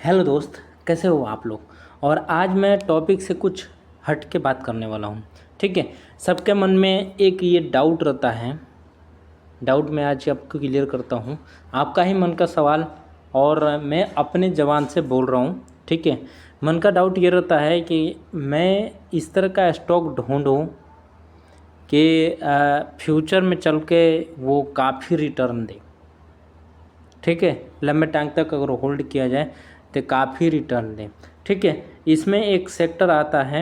Hello दोस्त, कैसे हो आप लोग। और आज मैं टॉपिक से कुछ हट के बात करने वाला हूँ। ठीक है। सबके मन में एक ये डाउट रहता है। डाउट मैं आज आपको क्लियर करता हूँ। आपका ही मन का सवाल और मैं अपने ज़बान से बोल रहा हूँ। ठीक है। मन का डाउट ये रहता है कि मैं इस तरह का स्टॉक ढूंढूं कि फ्यूचर में चल के वो काफ़ी रिटर्न दे। ठीक है। लंबे टाइम तक अगर होल्ड किया जाए तो काफ़ी रिटर्न दें। ठीक है। इसमें एक सेक्टर आता है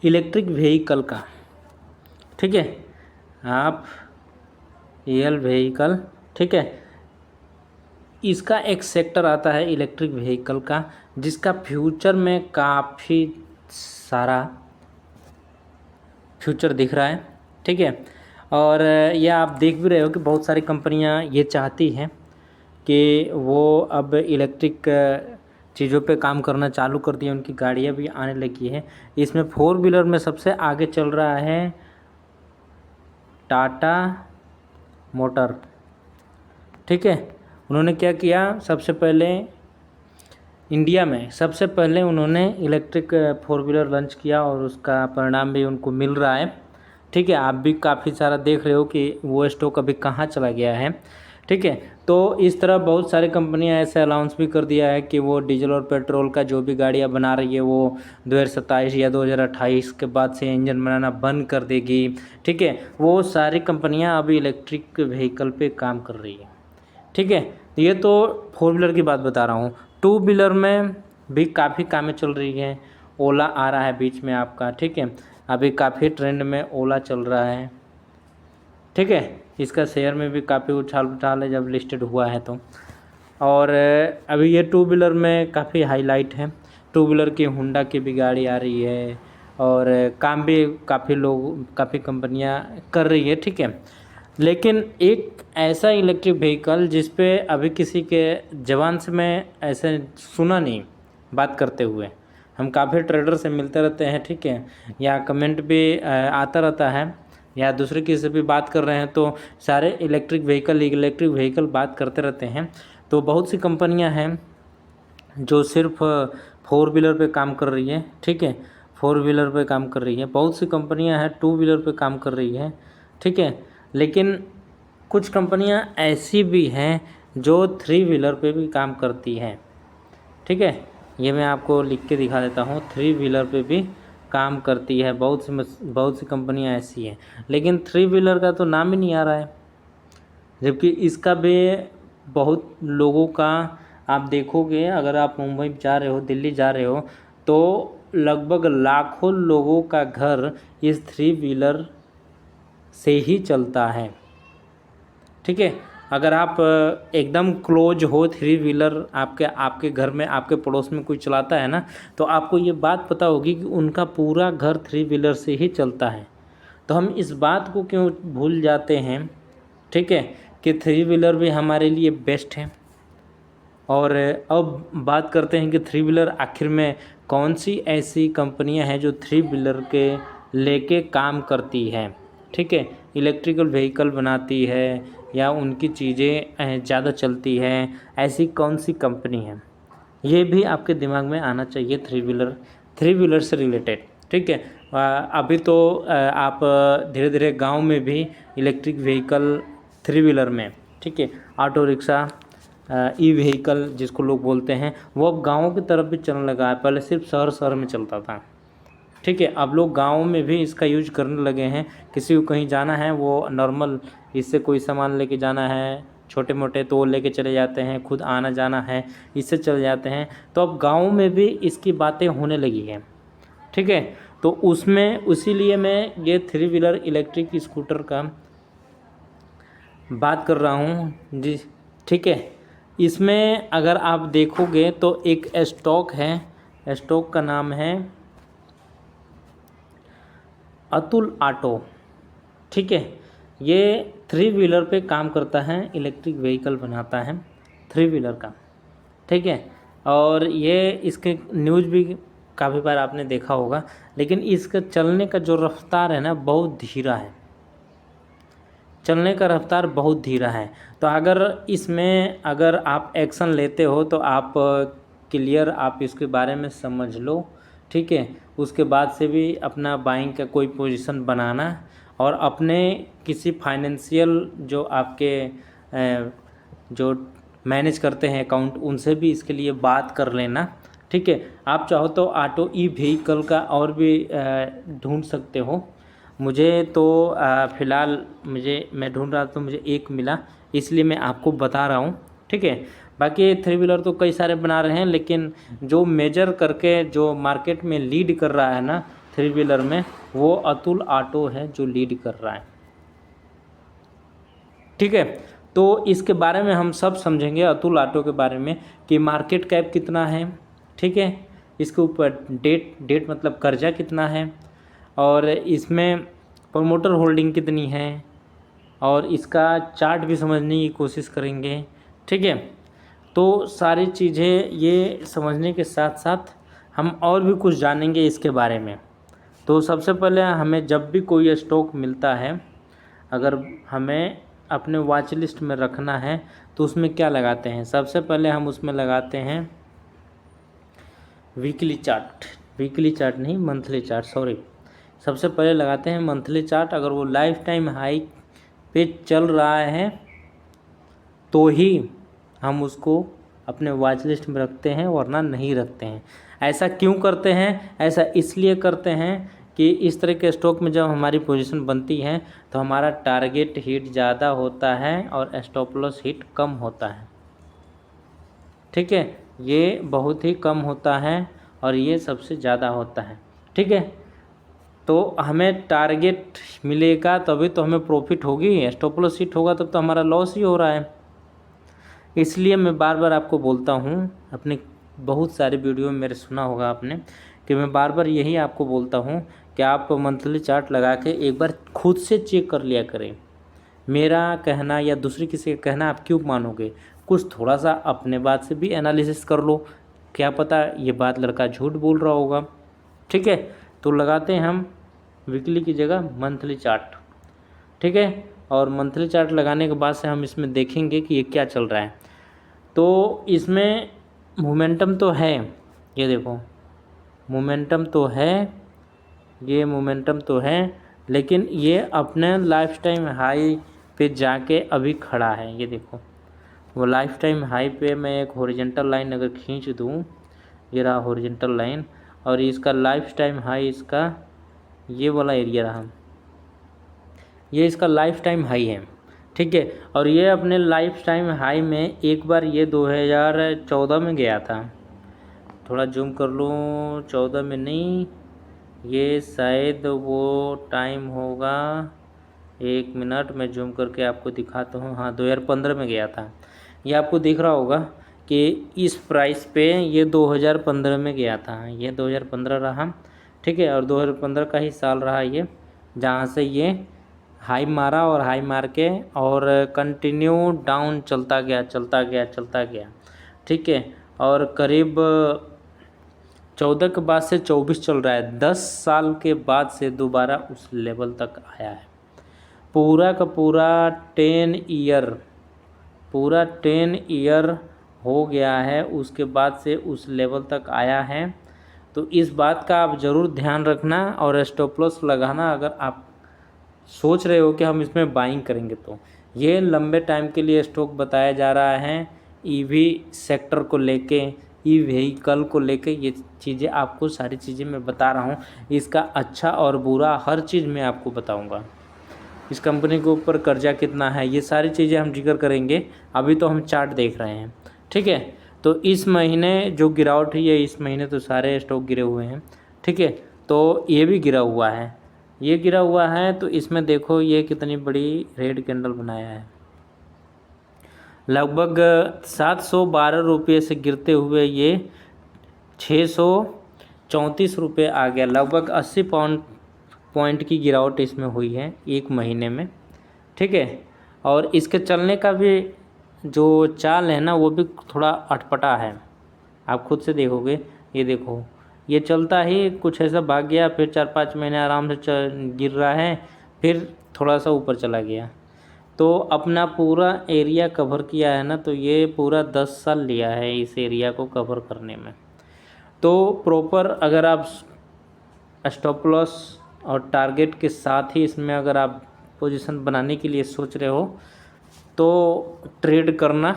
इलेक्ट्रिक व्हीकल का। ठीक है। आप एल व्हीकल। ठीक है। इसका एक सेक्टर आता है इलेक्ट्रिक व्हीकल का, जिसका फ्यूचर में काफ़ी सारा फ्यूचर दिख रहा है। ठीक है। और यह आप देख भी रहे हो कि बहुत सारी कंपनियां ये चाहती हैं कि वो अब इलेक्ट्रिक चीज़ों पे काम करना चालू कर दिए, उनकी गाड़ियाँ भी आने लगी है। इसमें फोर व्हीलर में सबसे आगे चल रहा है टाटा मोटर। ठीक है। उन्होंने क्या किया, सबसे पहले इंडिया में सबसे पहले उन्होंने इलेक्ट्रिक फोर व्हीलर लॉन्च किया और उसका परिणाम भी उनको मिल रहा है। ठीक है। आप भी काफ़ी सारा देख रहे हो कि वो स्टॉक अभी कहाँ चला गया है। ठीक है। तो इस तरह बहुत सारी कंपनियां ऐसे अनाउंस भी कर दिया है कि वो डीजल और पेट्रोल का जो भी गाड़ियां बना रही है वो 2027 या 2028 के बाद से इंजन बनाना बंद कर देगी। ठीक है। वो सारी कंपनियां अभी इलेक्ट्रिक व्हीकल पे काम कर रही है। ठीक है। ये तो फोर व्हीलर की बात बता रहा हूँ। टू व्हीलर में भी काफ़ी कामें चल रही हैं। ओला आ रहा है बीच में आपका। ठीक है। अभी काफ़ी ट्रेंड में ओला चल रहा है। ठीक है। इसका शेयर में भी काफ़ी उछाल उछाल है जब लिस्टेड हुआ है तो। और अभी ये टू व्हीलर में काफ़ी हाईलाइट है। टू व्हीलर की होंडा की भी गाड़ी आ रही है और काम भी काफ़ी लोग काफ़ी कंपनियां कर रही है। ठीक है। लेकिन एक ऐसा इलेक्ट्रिक व्हीकल जिस पे अभी किसी के जवान से मैं ऐसे सुना नहीं बात करते हुए। हम काफ़ी ट्रेडर से मिलते रहते हैं। ठीक है। या कमेंट भी आता रहता है, या दूसरे किसी से भी बात कर रहे हैं तो सारे इलेक्ट्रिक व्हीकल बात करते रहते हैं। तो बहुत सी कंपनियां हैं जो सिर्फ फोर व्हीलर पे काम कर रही है। ठीक है। फोर व्हीलर पे काम कर रही है। बहुत सी कंपनियां हैं टू व्हीलर पे काम कर रही है। ठीक है। लेकिन कुछ कंपनियां ऐसी भी हैं जो थ्री व्हीलर पे भी काम करती हैं। ठीक है। ये मैं आपको लिख के दिखा देता हूँ, थ्री व्हीलर पे भी काम करती है। बहुत सी कंपनियां ऐसी हैं, लेकिन थ्री व्हीलर का तो नाम ही नहीं आ रहा है। जबकि इसका भी बहुत लोगों का, आप देखोगे अगर आप मुंबई जा रहे हो, दिल्ली जा रहे हो, तो लगभग लाखों लोगों का घर इस थ्री व्हीलर से ही चलता है। ठीक है। अगर आप एकदम क्लोज हो, थ्री व्हीलर आपके आपके घर में, आपके पड़ोस में कोई चलाता है ना, तो आपको ये बात पता होगी कि उनका पूरा घर थ्री व्हीलर से ही चलता है। तो हम इस बात को क्यों भूल जाते हैं, ठीक है, कि थ्री व्हीलर भी हमारे लिए बेस्ट है। और अब बात करते हैं कि थ्री व्हीलर आखिर में कौन सी ऐसी कंपनियां हैं जो थ्री व्हीलर के लेके काम करती हैं। ठीक है। इलेक्ट्रिकल व्हीकल बनाती है या उनकी चीज़ें ज़्यादा चलती हैं, ऐसी कौन सी कंपनी है, ये भी आपके दिमाग में आना चाहिए। थ्री व्हीलर से रिलेटेड। ठीक है। अभी तो आप धीरे धीरे गांव में भी इलेक्ट्रिक व्हीकल थ्री व्हीलर में, ठीक है, ऑटो रिक्शा, ई व्हीकल जिसको लोग बोलते हैं, वो अब गाँवों की तरफ भी चलने लगा है। पहले सिर्फ शहर शहर में चलता था। ठीक है। अब लोग गाँव में भी इसका यूज करने लगे हैं। किसी को कहीं जाना है, वो नॉर्मल इससे कोई सामान लेके जाना है छोटे मोटे, तो वो लेके चले जाते हैं। खुद आना जाना है, इससे चले जाते हैं। तो अब गाँव में भी इसकी बातें होने लगी हैं। ठीक है। तो उसमें उसीलिए मैं ये थ्री व्हीलर इलेक्ट्रिक स्कूटर का बात कर रहा हूँ जी। ठीक है। इसमें अगर आप देखोगे तो एक स्टॉक है, स्टॉक का नाम है अतुल ऑटो। ठीक है। ये थ्री व्हीलर पे काम करता है, इलेक्ट्रिक व्हीकल बनाता है थ्री व्हीलर का। ठीक है। और ये इसके न्यूज़ भी काफ़ी बार आपने देखा होगा, लेकिन इसका चलने का जो रफ्तार है ना, बहुत धीरा है। चलने का रफ्तार बहुत धीरा है। तो अगर आप एक्शन लेते हो तो आप क्लियर आप इसके बारे में समझ लो, ठीक है। उसके बाद से भी अपना बाइंग का कोई पोजीशन बनाना और अपने किसी फाइनेंशियल जो आपके जो मैनेज करते हैं अकाउंट, उनसे भी इसके लिए बात कर लेना, ठीक है। आप चाहो तो ऑटो ई व्हीकल का और भी ढूंढ सकते हो। मुझे तो फ़िलहाल मैं ढूंढ रहा था तो मुझे एक मिला, इसलिए मैं आपको बता रहा हूँ, ठीक है। बाकी थ्री व्हीलर तो कई सारे बना रहे हैं, लेकिन जो मेजर करके जो मार्केट में लीड कर रहा है ना थ्री व्हीलर में, वो अतुल ऑटो है जो लीड कर रहा है, ठीक है। तो इसके बारे में हम सब समझेंगे अतुल ऑटो के बारे में कि मार्केट कैप कितना है, ठीक है। इसके ऊपर डेट मतलब कर्जा कितना है, और इसमें प्रमोटर होल्डिंग कितनी है, और इसका चार्ट भी समझने की कोशिश करेंगे, ठीक है। तो सारी चीज़ें ये समझने के साथ साथ हम और भी कुछ जानेंगे इसके बारे में। तो सबसे पहले हमें जब भी कोई स्टॉक मिलता है, अगर हमें अपने वॉच लिस्ट में रखना है तो उसमें क्या लगाते हैं, सबसे पहले हम उसमें लगाते हैं वीकली चार्ट नहीं, मंथली चार्ट, सॉरी। सबसे पहले लगाते हैं मंथली चार्ट। अगर वो लाइफ टाइम हाई पे चल रहा है तो ही हम उसको अपने वॉच लिस्ट में रखते हैं, वरना नहीं रखते हैं। ऐसा क्यों करते हैं? ऐसा इसलिए करते हैं कि इस तरह के स्टॉक में जब हमारी पोजीशन बनती है तो हमारा टारगेट हिट ज़्यादा होता है और स्टॉप लॉस हिट कम होता है, ठीक है। ये बहुत ही कम होता है और ये सबसे ज़्यादा होता है, ठीक है। तो हमें टारगेट मिलेगा तभी तो हमें प्रॉफिट होगी, स्टॉप लॉस हिट होगा तब तो हमारा लॉस ही हो रहा है। इसलिए मैं बार बार आपको बोलता हूँ, अपने बहुत सारे वीडियो में मेरे सुना होगा आपने कि मैं बार बार यही आपको बोलता हूँ कि आप मंथली चार्ट लगा के एक बार खुद से चेक कर लिया करें। मेरा कहना या दूसरे किसी का कहना आप क्यों मानोगे? कुछ थोड़ा सा अपने बात से भी एनालिसिस कर लो, क्या पता ये बात लड़का झूठ बोल रहा होगा, ठीक है। तो लगाते हैं हम वीकली की जगह मंथली चार्ट, ठीक है। और मंथली चार्ट लगाने के बाद से हम इसमें देखेंगे कि ये क्या चल रहा है। तो इसमें मोमेंटम तो है, ये देखो मोमेंटम तो है, ये मोमेंटम तो है, लेकिन ये अपने लाइफ टाइम हाई पे जाके अभी खड़ा है। ये देखो वो लाइफ टाइम हाई पे मैं एक हॉरिजॉन्टल लाइन अगर खींच दूँ, ये रहा हॉरिजॉन्टल लाइन, और इसका लाइफ टाइम हाई इसका ये वाला एरिया रहा, ये इसका लाइफ टाइम हाई है, ठीक है। और ये अपने लाइफ टाइम हाई में एक बार ये 2014 में गया था, थोड़ा जूम कर लूँ, 14 में नहीं, ये शायद वो टाइम होगा, 1 मिनट मैं जूम करके आपको दिखाता हूँ। हाँ 2015 में गया था। ये आपको दिख रहा होगा कि इस प्राइस पे ये 2015 में गया था, ये 2015 रहा, ठीक है। और 2015 का ही साल रहा ये, जहाँ से ये हाई मारा और हाई मार के और कंटिन्यू डाउन चलता गया, ठीक है। और करीब 14 के बाद से 24 चल रहा है, 10 साल के बाद से दोबारा उस लेवल तक आया है। पूरा का पूरा 10 ईयर हो गया है, उसके बाद से उस लेवल तक आया है। तो इस बात का आप ज़रूर ध्यान रखना और स्टॉप लॉस लगाना अगर आप सोच रहे हो कि हम इसमें बाइंग करेंगे। तो ये लंबे टाइम के लिए स्टॉक बताया जा रहा है, ईवी सेक्टर को लेके, ई व्हीकल को लेके, ये चीज़ें आपको सारी चीज़ें मैं बता रहा हूँ। इसका अच्छा और बुरा हर चीज़ मैं आपको बताऊँगा। इस कंपनी के ऊपर कर्जा कितना है, ये सारी चीज़ें हम जिक्र करेंगे। अभी तो हम चार्ट देख रहे हैं, ठीक है। तो इस महीने जो गिरावट हुई है, इस महीने तो सारे स्टॉक गिरे हुए हैं, ठीक है। तो ये भी गिरा हुआ है, ये गिरा हुआ है। तो इसमें देखो ये कितनी बड़ी रेड कैंडल बनाया है, लगभग 712 रुपये से गिरते हुए ये 634 रुपये आ गया। लगभग 80 पॉइंट की गिरावट इसमें हुई है एक महीने में, ठीक है। और इसके चलने का भी जो चाल है ना, वो भी थोड़ा अटपटा है, आप खुद से देखोगे। ये देखो ये चलता ही कुछ ऐसा भाग गया, फिर 4-5 महीने आराम से गिर रहा है, फिर थोड़ा सा ऊपर चला गया। तो अपना पूरा एरिया कवर किया है ना, तो ये पूरा 10 साल लिया है इस एरिया को कवर करने में। तो प्रॉपर अगर आप स्टॉप लॉस और टारगेट के साथ ही इसमें अगर आप पोजीशन बनाने के लिए सोच रहे हो तो ट्रेड करना,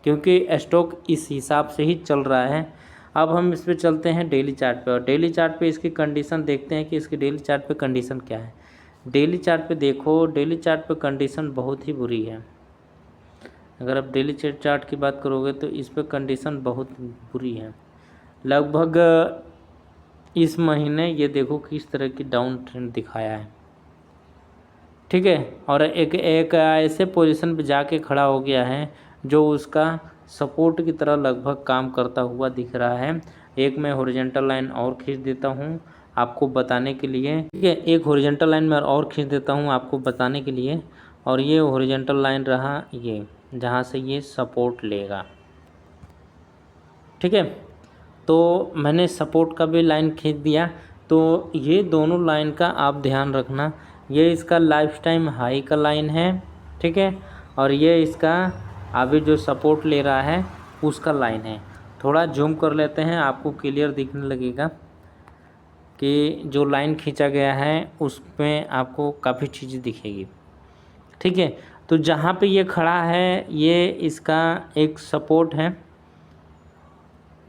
क्योंकि स्टॉक इस हिसाब से ही चल रहा है। अब हम इस पे चलते हैं डेली चार्ट पे, और डेली चार्ट पे इसकी कंडीशन देखते हैं कि इसकी डेली चार्ट पे कंडीशन क्या है। डेली चार्ट पे देखो, डेली चार्ट पे कंडीशन बहुत ही बुरी है। अगर आप डेली चार्ट की बात करोगे तो इस पे कंडीशन बहुत बुरी है। लगभग इस महीने ये देखो किस तरह की डाउन ट्रेंड दिखाया है, ठीक है। और एक ऐसे पोजीशन पे जाके खड़ा हो गया है जो उसका सपोर्ट की तरह लगभग काम करता हुआ दिख रहा है। एक मैं हॉरिजॉन्टल लाइन और खींच देता हूँ आपको बताने के लिए, ठीक है। एक हॉरिजॉन्टल लाइन में और खींच देता हूँ आपको बताने के लिए, और ये हॉरिजॉन्टल लाइन रहा ये, जहाँ से ये सपोर्ट लेगा, ठीक है। तो मैंने सपोर्ट का भी लाइन खींच दिया। तो ये दोनों लाइन का आप ध्यान रखना, ये इसका लाइफ टाइम हाई का लाइन है, ठीक है, और ये इसका अभी जो सपोर्ट ले रहा है उसका लाइन है। थोड़ा जूम कर लेते हैं, आपको क्लियर दिखने लगेगा कि जो लाइन खींचा गया है उसमें आपको काफ़ी चीज़ें दिखेगी, ठीक है। तो जहाँ पे ये खड़ा है ये इसका एक सपोर्ट है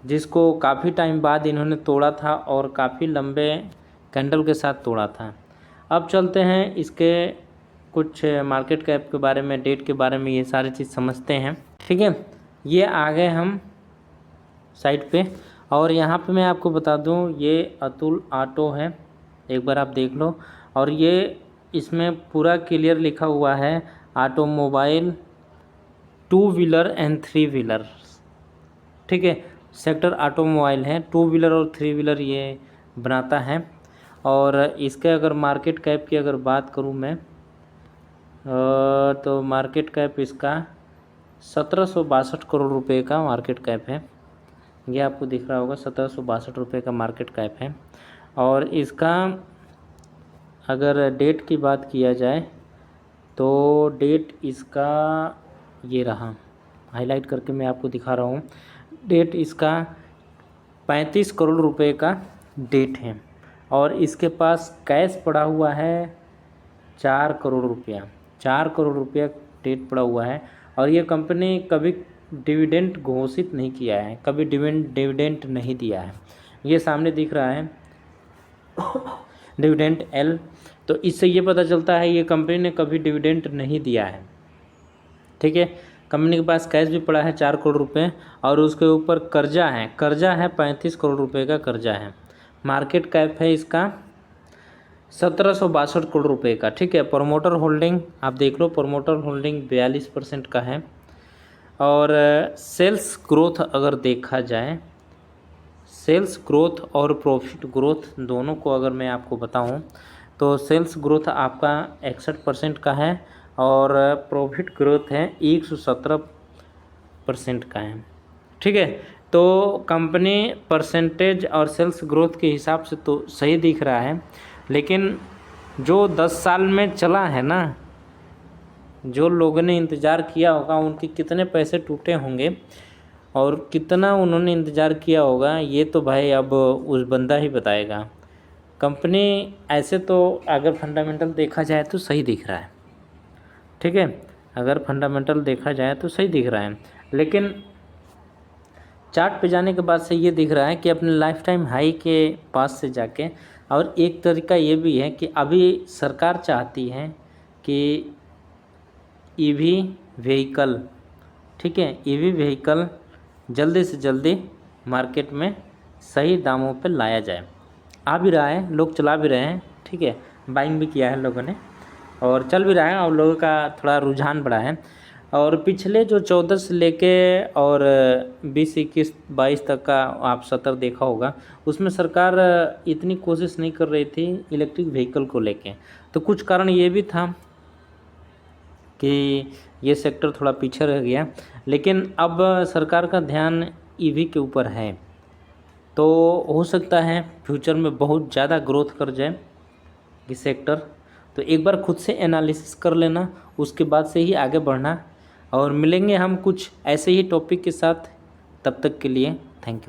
जिसको काफ़ी टाइम बाद इन्होंने तोड़ा था और काफ़ी लंबे कैंडल के साथ तोड़ा था। अब चलते हैं इसके कुछ मार्केट कैप के बारे में, डेट के बारे में, ये सारी चीज़ समझते हैं, ठीक है। ये आ गए हम साइट पे, और यहाँ पे मैं आपको बता दूँ ये अतुल ऑटो है, एक बार आप देख लो। और ये इसमें पूरा क्लियर लिखा हुआ है ऑटोमोबाइल 2 व्हीलर एंड 3 व्हीलर, ठीक है। सेक्टर ऑटोमोबाइल है, 2 व्हीलर और 3 व्हीलर ये बनाता है। और इसके अगर मार्केट कैप की अगर बात करूँ मैं तो मार्केट कैप इसका 1762 करोड़ रुपए का मार्केट कैप है। ये आपको दिख रहा होगा 1762 रुपये का मार्केट कैप है। और इसका अगर डेट की बात किया जाए तो डेट इसका ये रहा, हाईलाइट करके मैं आपको दिखा रहा हूँ। डेट इसका 35 करोड़ रुपए का डेट है, और इसके पास कैश पड़ा हुआ है 4 करोड़ रुपया, 4 करोड़ रुपया डेट पड़ा हुआ है। और ये कंपनी कभी डिविडेंड घोषित नहीं किया है, कभी डिविडेंड नहीं दिया है। ये सामने दिख रहा है डिविडेंड एल, तो इससे ये पता चलता है ये कंपनी ने कभी डिविडेंड नहीं दिया है, ठीक है। कंपनी के पास कैश भी पड़ा है 4 करोड़ रुपए, और उसके ऊपर कर्जा है 35 करोड़ रुपए का कर्जा है। मार्केट कैप है इसका 1762 करोड़ रुपए का, ठीक है। प्रमोटर होल्डिंग आप देख लो, प्रमोटर होल्डिंग 42% का है। और सेल्स ग्रोथ अगर देखा जाए, सेल्स ग्रोथ और प्रॉफिट ग्रोथ दोनों को अगर मैं आपको बताऊं तो सेल्स ग्रोथ आपका 61% का है, और प्रॉफिट ग्रोथ है 117% का है, ठीक है। तो कंपनी परसेंटेज और सेल्स ग्रोथ के हिसाब से तो सही दिख रहा है, लेकिन जो 10 साल में चला है ना, जो लोगों ने इंतज़ार किया होगा उनके कितने पैसे टूटे होंगे और कितना उन्होंने इंतज़ार किया होगा, ये तो भाई अब उस बंदा ही बताएगा। कंपनी ऐसे तो अगर फंडामेंटल देखा जाए तो सही दिख रहा है, ठीक है। अगर फंडामेंटल देखा जाए तो सही दिख रहा है, लेकिन चार्ट पे जाने के बाद से ये दिख रहा है कि अपने लाइफ टाइम हाई के पास से जाके, और एक तरीका ये भी है कि अभी सरकार चाहती है कि ईवी व्हीकल, ठीक है, ईवी व्हीकल जल्दी से जल्दी मार्केट में सही दामों पे लाया जाए। आ भी रहा है, लोग चला भी रहे हैं, ठीक है, बाइंग भी किया है लोगों ने और चल भी रहा है, और लोगों का थोड़ा रुझान बढ़ा है। और पिछले जो 14 से लेके और 20, 21, 22 तक का आप सत्र देखा होगा, उसमें सरकार इतनी कोशिश नहीं कर रही थी इलेक्ट्रिक व्हीकल को लेके। तो कुछ कारण ये भी था कि ये सेक्टर थोड़ा पीछे रह गया, लेकिन अब सरकार का ध्यान ईवी के ऊपर है, तो हो सकता है फ्यूचर में बहुत ज़्यादा ग्रोथ कर जाए ये सेक्टर। तो एक बार खुद से एनालिसिस कर लेना, उसके बाद से ही आगे बढ़ना। और मिलेंगे हम कुछ ऐसे ही टॉपिक के साथ, तब तक के लिए थैंक यू।